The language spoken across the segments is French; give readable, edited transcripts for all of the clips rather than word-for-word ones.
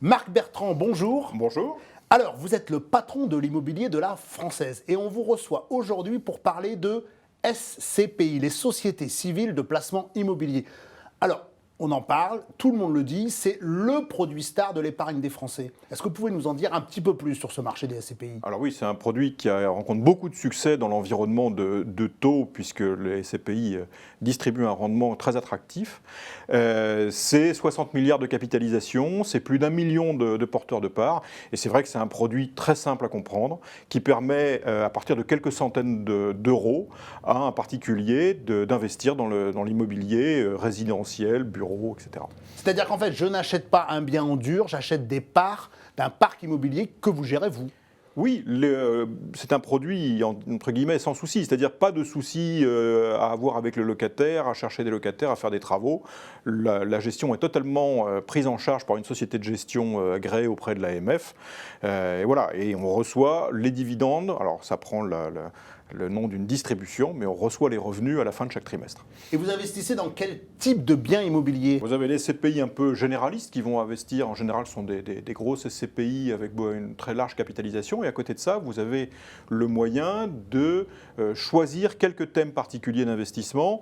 Marc Bertrand, bonjour. Bonjour. Alors, vous êtes le patron de l'immobilier de la Française et on vous reçoit aujourd'hui pour parler de SCPI, les sociétés civiles de placement immobilier. Alors, on en parle, tout le monde le dit, c'est le produit star de l'épargne des Français. Est-ce que vous pouvez nous en dire un petit peu plus sur ce marché des SCPI ? Alors oui, c'est un produit qui rencontre beaucoup de succès dans l'environnement de taux, puisque les SCPI distribuent un rendement très attractif. C'est 60 milliards de capitalisation, c'est plus d'1 million de porteurs de parts, et c'est vrai que c'est un produit très simple à comprendre, qui permet, à partir de quelques centaines d'euros, à un particulier d'investir dans l'immobilier résidentiel, bureau, etc. C'est-à-dire qu'en fait, je n'achète pas un bien en dur, j'achète des parts d'un parc immobilier que vous gérez vous. Oui, c'est un produit entre guillemets sans souci, c'est-à-dire pas de souci à avoir avec le locataire, à chercher des locataires, à faire des travaux. La gestion est totalement prise en charge par une société de gestion agréée auprès de l'AMF. Et voilà, et on reçoit les dividendes. Alors ça prend le nom d'une distribution, mais on reçoit les revenus à la fin de chaque trimestre. Et vous investissez dans quel type de biens immobiliers ? Vous avez les SCPI un peu généralistes qui vont investir, en général ce sont des grosses SCPI avec une très large capitalisation, et à côté de ça, vous avez le moyen de choisir quelques thèmes particuliers d'investissement.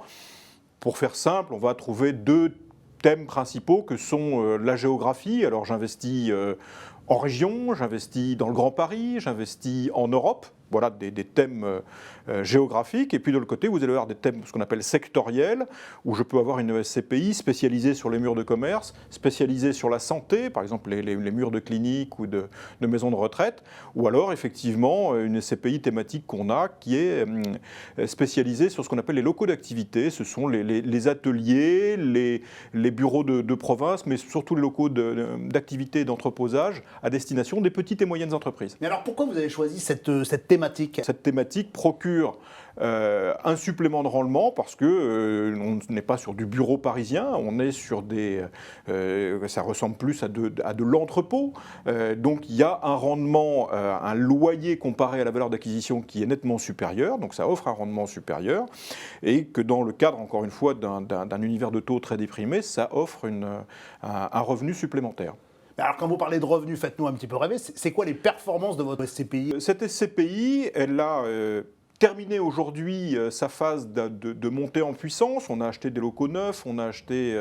Pour faire simple, on va trouver deux thèmes principaux que sont la géographie. Alors j'investis en région, j'investis dans le Grand Paris, j'investis en Europe. Voilà des thèmes géographiques. Et puis de l'autre côté, vous allez avoir des thèmes, ce qu'on appelle sectoriels, où je peux avoir une SCPI spécialisée sur les murs de commerce, spécialisée sur la santé, par exemple les murs de cliniques ou de maisons de retraite, ou alors effectivement une SCPI thématique qu'on a qui est spécialisée sur ce qu'on appelle les locaux d'activité. Ce sont les ateliers, les bureaux de province, mais surtout les locaux d'activité et d'entreposage à destination des petites et moyennes entreprises. Mais alors pourquoi vous avez choisi cette thématique ? Cette thématique procure un supplément de rendement parce que on n'est pas sur du bureau parisien, on est sur ça ressemble plus à de l'entrepôt. Donc il y a un rendement, un loyer comparé à la valeur d'acquisition qui est nettement supérieur, donc ça offre un rendement supérieur, et que dans le cadre, encore une fois, d'un univers de taux très déprimé, ça offre un revenu supplémentaire. Alors quand vous parlez de revenus, faites-nous un petit peu rêver, c'est quoi les performances de votre SCPI ? Cette SCPI, elle a terminé aujourd'hui sa phase de montée en puissance. On a acheté des locaux neufs, on a acheté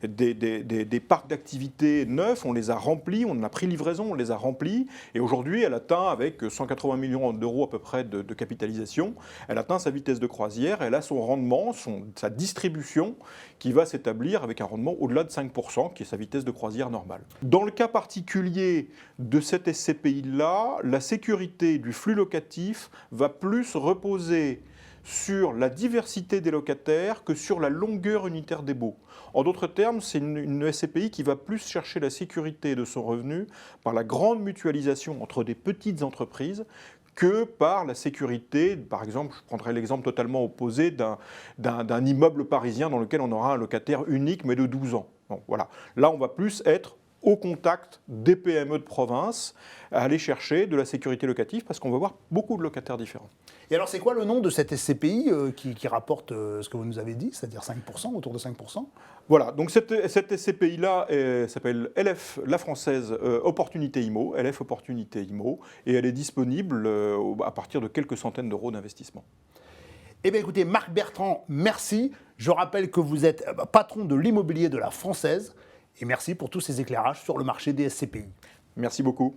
des parcs d'activités neufs, on les a remplis, on en a pris livraison, on les a remplis. Et aujourd'hui, elle atteint, avec 180 millions d'euros à peu près de capitalisation, elle atteint sa vitesse de croisière, elle a son rendement, sa distribution qui va s'établir avec un rendement au-delà de 5%, qui est sa vitesse de croisière normale. Dans le cas particulier de cette SCPI-là, la sécurité du flux locatif va plus reposer sur la diversité des locataires que sur la longueur unitaire des baux. En d'autres termes, c'est une SCPI qui va plus chercher la sécurité de son revenu par la grande mutualisation entre des petites entreprises que par la sécurité. Par exemple, je prendrai l'exemple totalement opposé d'un immeuble parisien dans lequel on aura un locataire unique mais de 12 ans. Bon, voilà. Là, on va plus être au contact des PME de province, à aller chercher de la sécurité locative parce qu'on va voir beaucoup de locataires différents. Et alors, c'est quoi le nom de cette SCPI qui rapporte ce que vous nous avez dit, c'est-à-dire 5%, autour de 5%? Voilà, donc cette SCPI-là s'appelle LF, la Française Opportunité IMO, LF Opportunité IMO, et elle est disponible à partir de quelques centaines d'euros d'investissement. Eh bien écoutez, Marc Bertrand, merci. Je rappelle que vous êtes patron de l'immobilier de la Française, et merci pour tous ces éclairages sur le marché des SCPI. Merci beaucoup.